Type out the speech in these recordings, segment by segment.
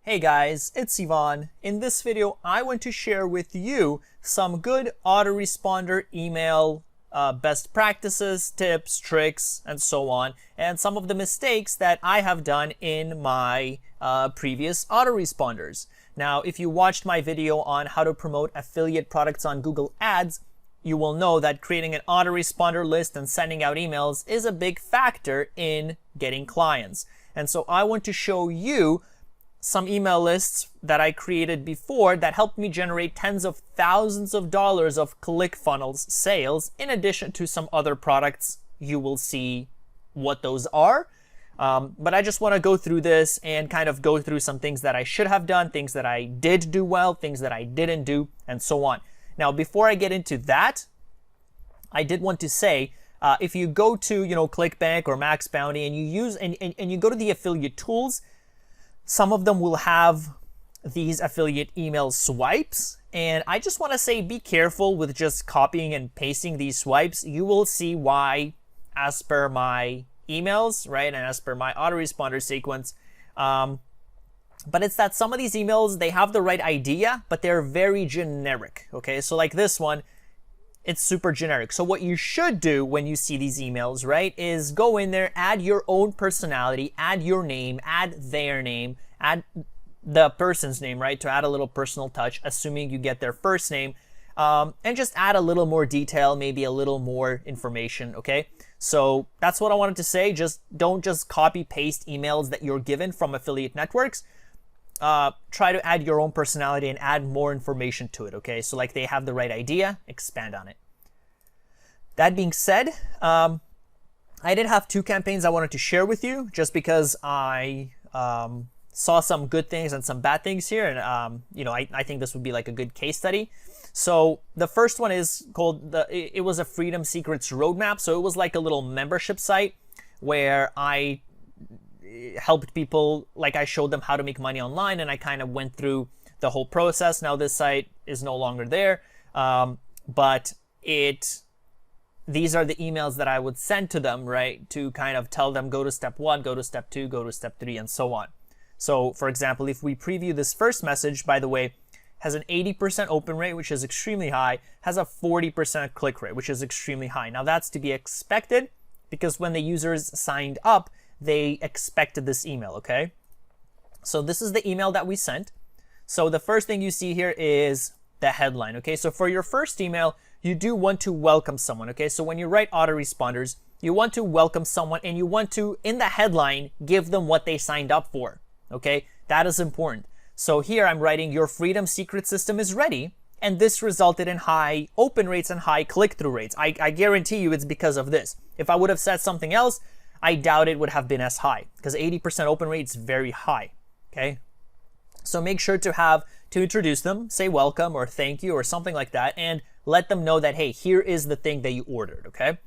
Hey guys, it's Ivan. In this video, I want to share with you some good autoresponder email best practices, tips, tricks, and so on, and some of the mistakes that I have done in my previous autoresponders. Now, if you watched my video on how to promote affiliate products on Google Ads, you will know that creating an autoresponder list and sending out emails is a big factor in getting clients. And so I want to show you some email lists that I created before that helped me generate tens of thousands of dollars of ClickFunnels sales, in addition to some other products. You will see what those are. But I just want to go through this and kind of go through some things that I should have done, things that I did do well, things that I didn't do, and so on. Now, before I get into that, I did want to say, if you go to ClickBank or Max Bounty and you use and you go to the affiliate tools, some of them will have these affiliate email swipes. And I just want to say, be careful with just copying and pasting these swipes. You will see why, as per my emails, right? And as per my autoresponder sequence. But it's that some of these emails, they have the right idea, but they're very generic. Okay, so like this one, it's super generic. So what you should do when you see these emails, right, is go in there, add your own personality, add your name, add their name, add the person's name, right, to add a little personal touch, assuming you get their first name, and just add a little more detail, maybe a little more information, okay? So that's what I wanted to say. Just don't just copy paste emails that you're given from affiliate networks. Try to add your own personality and add more information to it, okay? So like they have the right idea, expand on it. That being said, I did have two campaigns I wanted to share with you just because I saw some good things and some bad things here. And, I think this would be like a good case study. So the first one is called, it was a Freedom Secrets Roadmap. So it was like a little membership site where I helped people, like I showed them how to make money online, and I kind of went through the whole process. Now this site is no longer there, but these are the emails that I would send to them, right, to kind of tell them, go to step 1, go to step 2, go to step 3, and so on. So for example, if we preview this first message, by the way, has an 80% open rate, which is extremely high, has a 40% click rate, which is extremely high. Now that's to be expected because when the users signed up, they expected this email, okay? So this is the email that we sent. So the first thing you see here is the headline, okay? So for your first email, you do want to welcome someone, okay? So when you write autoresponders, you want to welcome someone and you want to, in the headline, give them what they signed up for, okay? That is important. So here I'm writing, your Freedom Secret system is ready, and this resulted in high open rates and high click-through rates. I guarantee you it's because of this. If I would have said something else, I doubt it would have been as high because 80% open rate is very high, okay? So make sure to introduce them, say welcome or thank you or something like that, and let them know that, hey, here is the thing that you ordered, okay?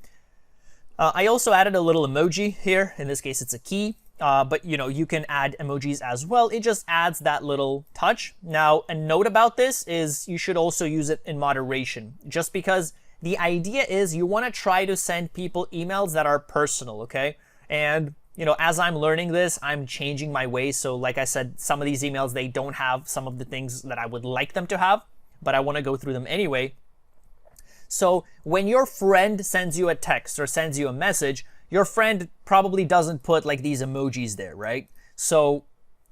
I also added a little emoji here. In this case, it's a key, but you can add emojis as well. It just adds that little touch. Now, a note about this is you should also use it in moderation, just because the idea is you want to try to send people emails that are personal, okay? And, as I'm learning this, I'm changing my ways. So like I said, some of these emails, they don't have some of the things that I would like them to have, but I want to go through them anyway. So when your friend sends you a text or sends you a message, your friend probably doesn't put like these emojis there, right? So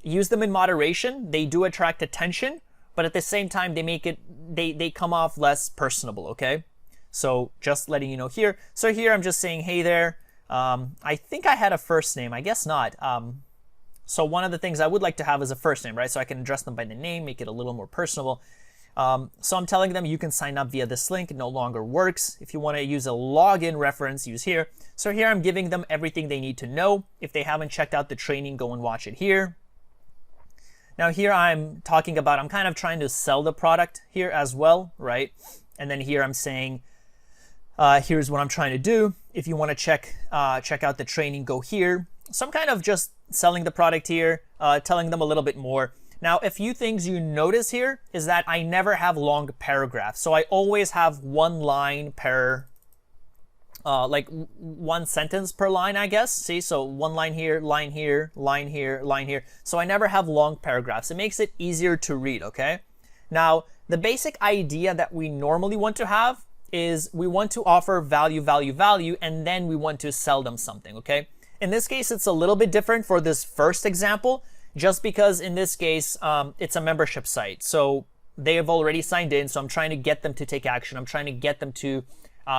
use them in moderation. They do attract attention, but at the same time, they come off less personable, okay? So just letting you know here. So here I'm just saying, hey there. I think I had a first name. I guess not. So one of the things I would like to have is a first name, right? So I can address them by the name, make it a little more personable. So I'm telling them you can sign up via this link. It no longer works. If you want to use a login reference, use here. So here I'm giving them everything they need to know. If they haven't checked out the training, go and watch it here. Now here I'm talking about, I'm kind of trying to sell the product here as well, right? And then here I'm saying, here's what I'm trying to do. If you want to check out the training, go here. So I'm kind of just selling the product here, telling them a little bit more. Now, a few things you notice here is that I never have long paragraphs. So I always have one line per like one sentence per line, I guess. See, so one line here, line here, line here, line here. So I never have long paragraphs. It makes it easier to read, okay? Now, the basic idea that we normally want to have is we want to offer value, value, value, and then we want to sell them something, okay? In this case, it's a little bit different for this first example, just because in this case, it's a membership site. So they have already signed in, so I'm trying to get them to take action. I'm trying to get them to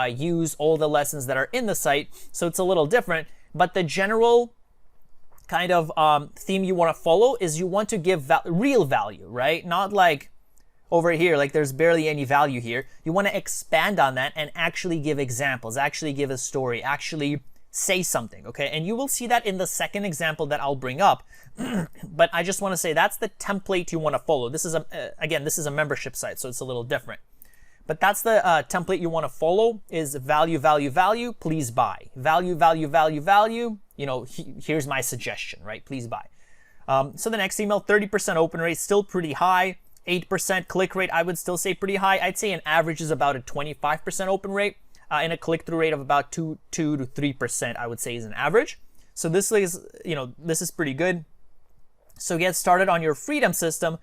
use all the lessons that are in the site. So it's a little different, but the general kind of theme you want to follow is you want to give real value, right? Not like over here, like there's barely any value here. You want to expand on that and actually give examples, actually give a story, actually say something, okay? And you will see that in the second example that I'll bring up. But I just want to say that's the template you want to follow. This is again, this is a membership site, so it's a little different. But that's the template you want to follow is value, value, value, please buy. Value, value, value, value, you know, here's my suggestion, right? Please buy. So the next email, 30% open rate, still pretty high. 8% click rate, I would still say pretty high. I'd say an average is about a 25% open rate. And a click-through rate of about 2 to 3%, I would say is an average. So this is, you know, this is pretty good. So get started on your freedom system.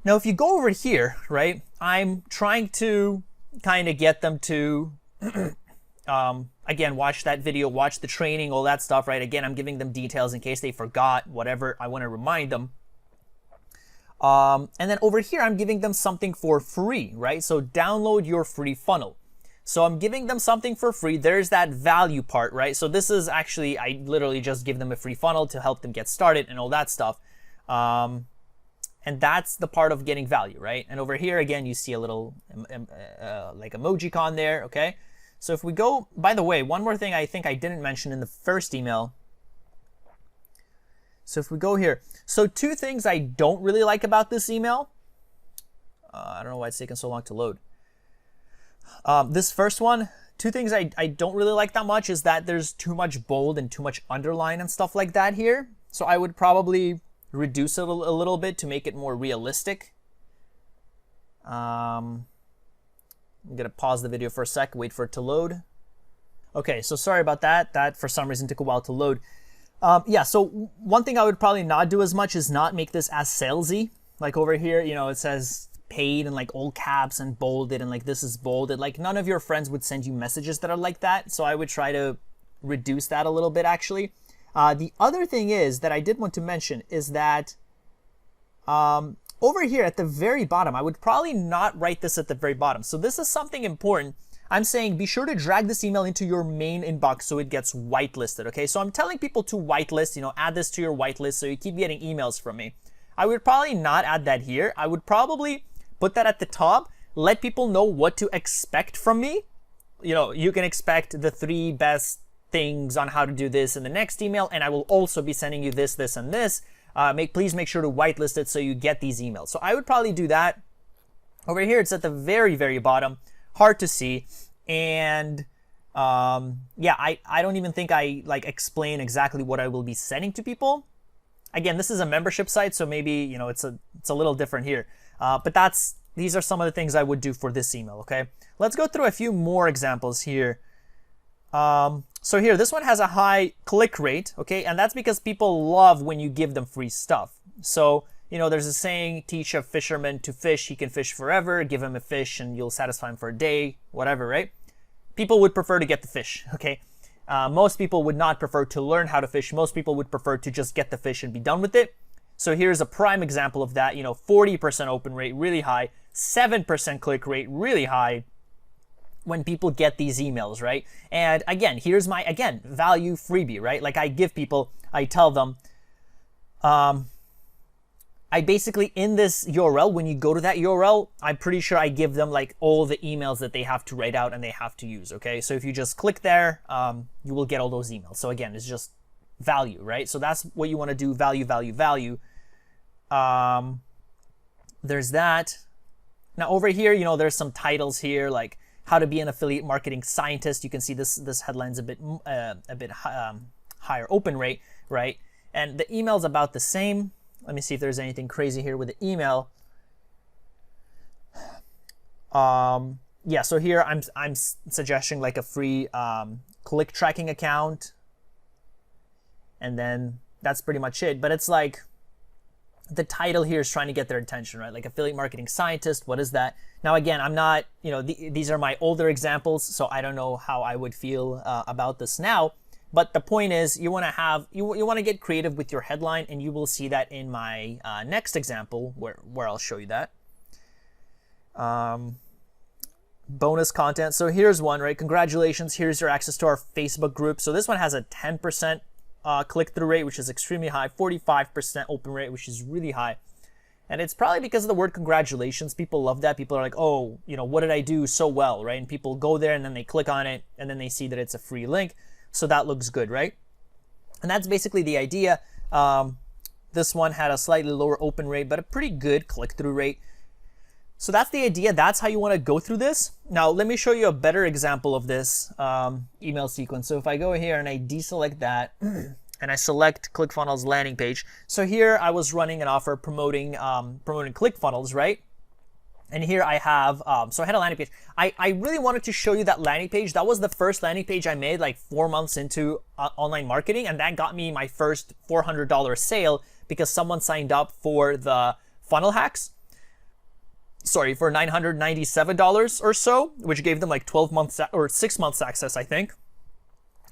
Now, if you go over here, right, I'm trying to kind of get them to, again, watch that video, watch the training, all that stuff, right? Again, I'm giving them details in case they forgot, whatever. I want to remind them. And then over here, I'm giving them something for free, right? So download your free funnel. So I'm giving them something for free. There's that value part, right? So this is actually, I literally just give them a free funnel to help them get started and all that stuff. And that's the part of getting value, right? And over here, again, you see a little like emojicon there, okay? So if we go, by the way, one more thing I think I didn't mention in the first email. So if we go here, so two things I don't really like about this email. I don't know why it's taking so long to load. This first one, two things I don't really like that much is that there's too much bold and too much underline and stuff like that here. So I would probably reduce it a little bit to make it more realistic. I'm going to pause the video for a sec, wait for it to load. Okay, so sorry about that. That for some reason took a while to load. Yeah, so one thing I would probably not do as much is not make this as salesy. Like over here, you know, it says paid and like all caps and bolded and like this is bolded. Like none of your friends would send you messages that are like that. So I would try to reduce that a little bit actually. The other thing is that I did want to mention is that over here at the very bottom, I would probably not write this at the very bottom. So this is something important. I'm saying be sure to drag this email into your main inbox so it gets whitelisted, okay? So I'm telling people to whitelist, you know, add this to your whitelist so you keep getting emails from me. I would probably not add that here. I would probably put that at the top, let people know what to expect from me. You know, you can expect the 3 best things on how to do this in the next email, and I will also be sending you this, this, and this. Please make sure to whitelist it so you get these emails. So I would probably do that. Over here, it's at the very, very bottom. Hard to see. And yeah, I don't even think I like explain exactly what I will be sending to people. Again, this is a membership site, so maybe, you know, it's a little different here. But these are some of the things I would do for this email, okay? Let's go through a few more examples here. So here, this one has a high click rate, okay? And that's because people love when you give them free stuff. So, you know, there's a saying, teach a fisherman to fish, he can fish forever. Give him a fish and you'll satisfy him for a day, whatever, right? People would prefer to get the fish, okay? Most people would not prefer to learn how to fish. Most people would prefer to just get the fish and be done with it. So here's a prime example of that, you know, 40% open rate, really high, 7% click rate, really high when people get these emails, right? And again, here's my, again, value freebie, right? Like I give people, I tell them, I basically, in this URL, when you go to that URL, I'm pretty sure I give them like all the emails that they have to write out and they have to use, okay? So if you just click there, you will get all those emails. So again, it's just value, right? So that's what you want to do, value, value, value. There's that. Now over here, you know, there's some titles here, like how to be an affiliate marketing scientist. You can see this headline's a bit higher open rate, right? And the email's about the same. Let me see if there's anything crazy here with the email. yeah, so here I'm suggesting like a free click tracking account, and then that's pretty much it. But it's like the title here is trying to get their attention, right? Like affiliate marketing scientist, what is that? Now again, I'm not, these are my older examples, so I don't know how I would feel about this now. But the point is, you want to get creative with your headline, and you will see that in my next example where I'll show you that. Bonus content. So here's one, right? Congratulations, here's your access to our Facebook group. So this one has a 10% click-through rate, which is extremely high, 45% open rate, which is really high. And it's probably because of the word congratulations. People love that. People are like, oh, what did I do so well, right? And people go there and then they click on it and then they see that it's a free link. So that looks good, right? And that's basically the idea. This one had a slightly lower open rate, but a pretty good click-through rate. So that's the idea. That's how you want to go through this. Now, let me show you a better example of this email sequence. So if I go here and I deselect that and I select ClickFunnels landing page. So here I was running an offer promoting ClickFunnels, right? And here I have, so I had a landing page. I really wanted to show you that landing page. That was the first landing page I made like 4 months into online marketing. And that got me my first $400 sale because someone signed up for the funnel hacks. Sorry, for $997 or so, which gave them like 12 months or 6 months access, I think.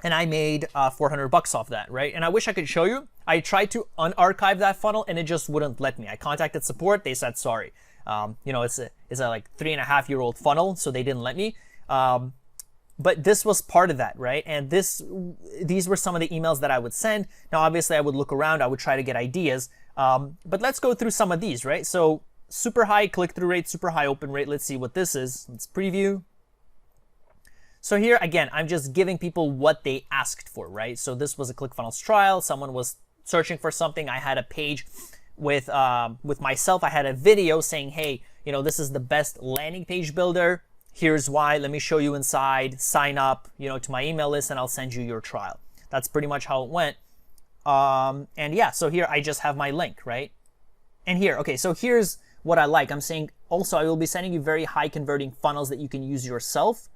And I made $400 off that, right? And I wish I could show you. I tried to unarchive that funnel and it just wouldn't let me. I contacted support. They said, sorry. It's a like 3.5-year-old funnel, so they didn't let me. But this was part of that, right? And these were some of the emails that I would send. Now, obviously, I would look around. I would try to get ideas. But let's go through some of these, right? So super high click-through rate, super high open rate. Let's see what this is. Let's preview. So here, again, I'm just giving people what they asked for, right? So this was a ClickFunnels trial. Someone was searching for something. I had a page with myself. I had a video saying, hey, this is the best landing page builder. Here's why. Let me show you inside. Sign up, to my email list, and I'll send you your trial. That's pretty much how it went. And yeah, so here I just have my link, right? And here, okay, so here's what I like. I'm saying also I will be sending you very high converting funnels that you can use yourself.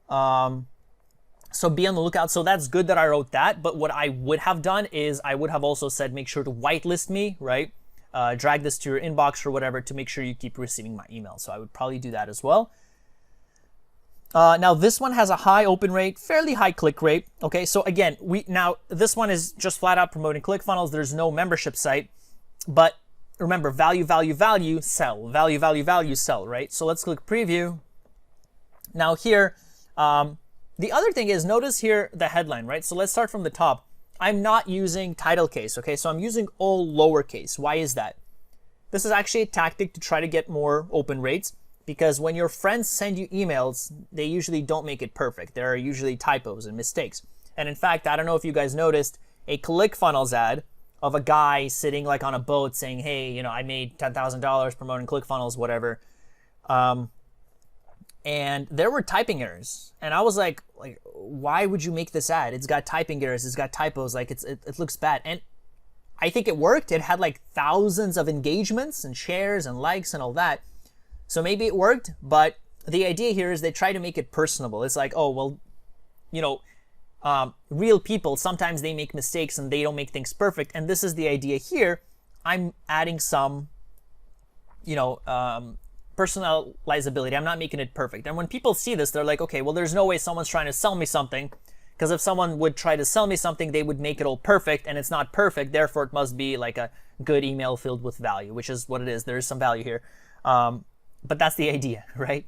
So be on the lookout. So that's good that I wrote that. But what I would have done is I would have also said, make sure to whitelist me, right? Drag this to your inbox or whatever to make sure you keep receiving my email. So I would probably do that as well. Now this one has a high open rate, fairly high click rate. Okay, so again, this one is just flat out promoting ClickFunnels. There's no membership site, but remember, value, value, value, sell. Value, value, value, sell, right? So let's click preview. Now here, the other thing is, notice here the headline, right? So let's start from the top. I'm not using title case, okay? So I'm using all lowercase. Why is that? This is actually a tactic to try to get more open rates, because when your friends send you emails, they usually don't make it perfect. There are usually typos and mistakes. And in fact, I don't know if you guys noticed a ClickFunnels ad of a guy sitting like on a boat saying, hey, I made $10,000 promoting ClickFunnels, whatever. And there were typing errors. And I was like, why would you make this ad? It's got typing errors. It's got typos. Like it looks bad. And I think it worked. It had like thousands of engagements and shares and likes and all that. So maybe it worked. But the idea here is they try to make it personable. It's like, oh, well, real people, sometimes they make mistakes and they don't make things perfect. And this is the idea here. I'm adding some, personalizability. I'm not making it perfect. And when people see this, they're like, okay, well, there's no way someone's trying to sell me something, because if someone would try to sell me something, they would make it all perfect, and it's not perfect. Therefore, it must be like a good email filled with value, which is what it is. There is some value here. But that's the idea, right?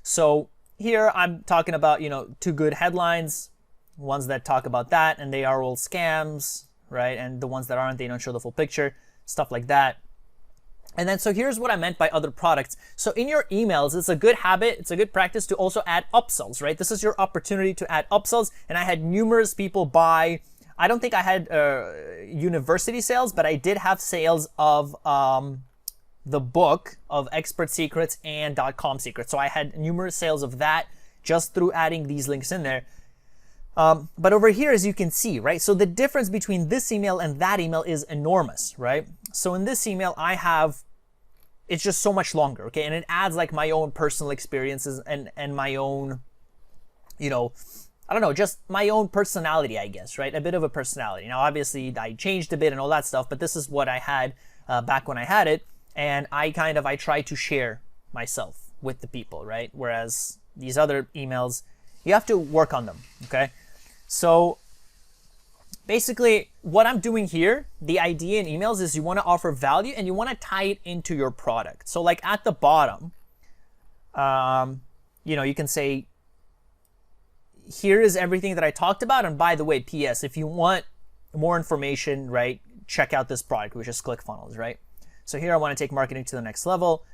So here I'm talking about, 2 good headlines, ones that talk about that, and they are all scams, right? And the ones that aren't, they don't show the full picture, stuff like that. And then, so here's what I meant by other products. So in your emails, it's a good habit, it's a good practice to also add upsells, right? This is your opportunity to add upsells. And I had numerous people buy, I don't think I had university sales, but I did have sales of the book of Expert Secrets and .com Secrets. So I had numerous sales of that just through adding these links in there. But over here, as you can see, right? So the difference between this email and that email is enormous, right? So in this email, I have it's just so much longer, okay? And it adds like my own personal experiences and my own, you know, I don't know, just my own personality, I guess, right? A bit of a personality. Now, obviously, I changed a bit and all that stuff, but this is what I had back when I had it, and I try to share myself with the people, right? Whereas these other emails, you have to work on them, okay? So basically, what I'm doing here, the idea in emails is you want to offer value and you want to tie it into your product. So like at the bottom, you know, you can say, here is everything that I talked about. And by the way, PS, if you want more information, right, check out this product, which is ClickFunnels, right? So here I want to take marketing to the next level.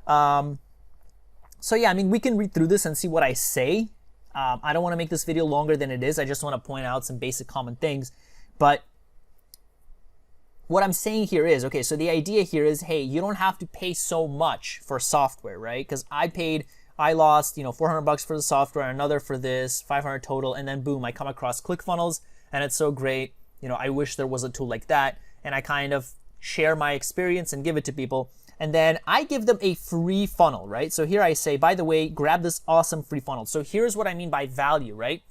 So yeah, I mean, we can read through this and see what I say. I don't want to make this video longer than it is. I just want to point out some basic common things. But what I'm saying here is, okay, so the idea here is, hey, you don't have to pay so much for software, right? Because I lost, you know, $400 for the software, another for this, 500 total, and then boom, I come across ClickFunnels, and it's so great. You know, I wish there was a tool like that, and I kind of share my experience and give it to people. And then I give them a free funnel, right? So here I say, by the way, grab this awesome free funnel. So here's what I mean by value, right?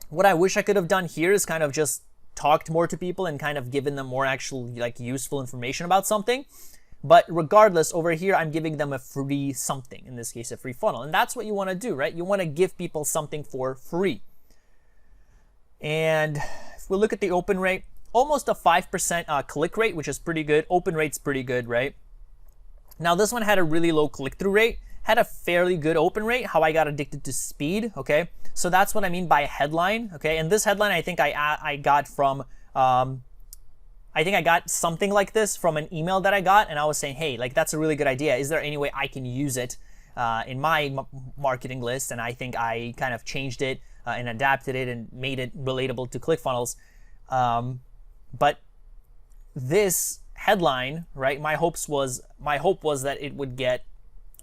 What I wish I could have done here is kind of just talked more to people and kind of given them more actual like useful information about something. But regardless, over here, I'm giving them a free something, in this case, a free funnel. And that's what you want to do, right? You want to give people something for free. And if we look at the open rate, almost a 5% click rate, which is pretty good. Open rate's pretty good, right? Now, this one had a really low click-through rate, had a fairly good open rate, how I got addicted to speed, okay? So that's what I mean by a headline, okay? And this headline, I think I got from, I think I got something like this from an email that I got, and I was saying, hey, like, that's a really good idea. Is there any way I can use it in my marketing list? And I think I kind of changed it and adapted it and made it relatable to ClickFunnels. But this headline, right, my hope was that it would get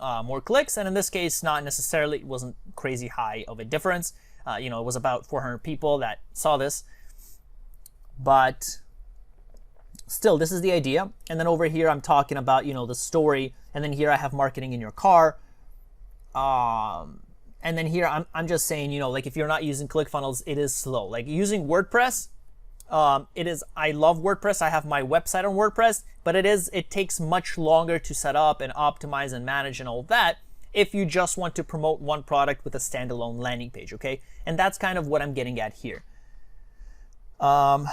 more clicks, and in this case, not necessarily. It wasn't crazy high of a difference. You know, it was about 400 people that saw this, but still, this is the idea. And then over here, I'm talking about, you know, the story, and then here I have marketing in your car. And then here I'm just saying, you know, like, if you're not using ClickFunnels, it is slow. Like using WordPress, I love WordPress. I have my website on WordPress, but it takes much longer to set up and optimize and manage and all that if you just want to promote one product with a standalone landing page, okay? And that's kind of what I'm getting at here. And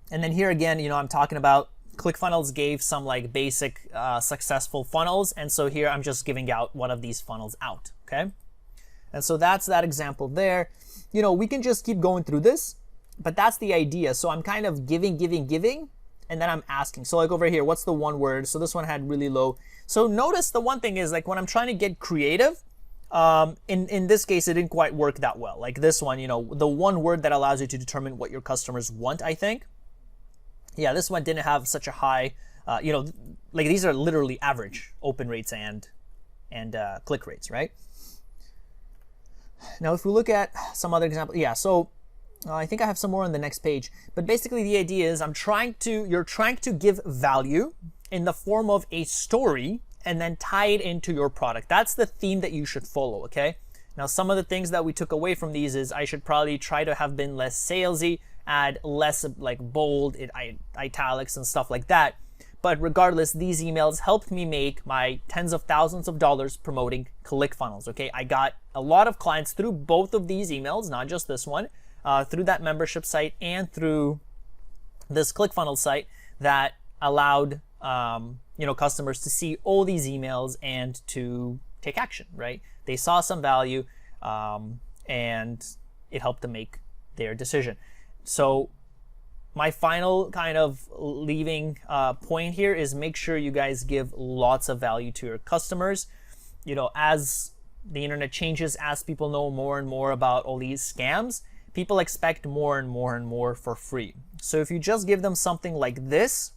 then here again, you know, I'm talking about ClickFunnels gave some like basic successful funnels, and so here I'm just giving out one of these funnels out, okay? And so that's that example there. You know, we can just keep going through this, but that's the idea. So I'm kind of giving, and then I'm asking. So like over here, what's the one word? So this one had really low. So notice the one thing is, like, when I'm trying to get creative, in this case, it didn't quite work that well. Like this one, you know, the one word that allows you to determine what your customers want, I think. Yeah, this one didn't have such a high, you know, like these are literally average open rates and click rates, right? Now, if we look at some other example, yeah, so I think I have some more on the next page, but basically the idea is you're trying to give value in the form of a story and then tie it into your product. That's the theme that you should follow, okay? Now, some of the things that we took away from these is I should probably try to have been less salesy, add less like bold, italics and stuff like that. But regardless, these emails helped me make my tens of thousands of dollars promoting ClickFunnels, okay? I got a lot of clients through both of these emails, not just this one, through that membership site and through this ClickFunnels site that allowed you know, customers to see all these emails and to take action, right? They saw some value and it helped them make their decision. So my final kind of leaving point here is make sure you guys give lots of value to your customers. You know, as the internet changes, as people know more and more about all these scams, people expect more and more and more for free. So if you just give them something like this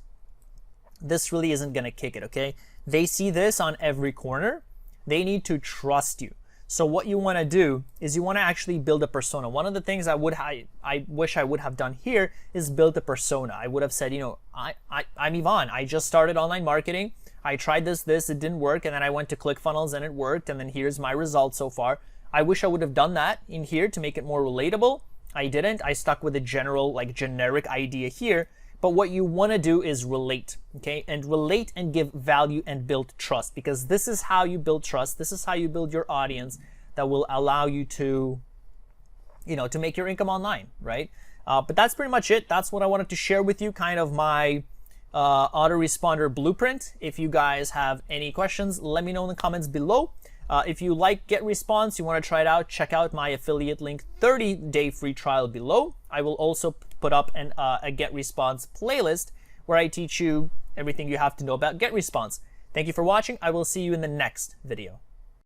really isn't going to kick it, okay? They see this on every corner. They need to trust you. So what you want to do is you want to actually build a persona. One of the things I wish I would have done here is build a persona. I would have said, you know, I'm Ivan. I just started online marketing. I tried this, it didn't work, and then I went to ClickFunnels and it worked, and then here's my results so far. I wish I would have done that in here to make it more relatable. I didn't. I stuck with a general, like generic idea here. But what you want to do is relate, okay? And relate and give value and build trust, because this is how you build trust. This is how you build your audience that will allow you to, you know, to make your income online, right? But that's pretty much it. That's what I wanted to share with you, kind of my autoresponder blueprint. If you guys have any questions, let me know in the comments below. If you like GetResponse, you want to try it out, check out my affiliate link 30-day free trial below. I will also put up a GetResponse playlist where I teach you everything you have to know about GetResponse. Thank you for watching. I will see you in the next video.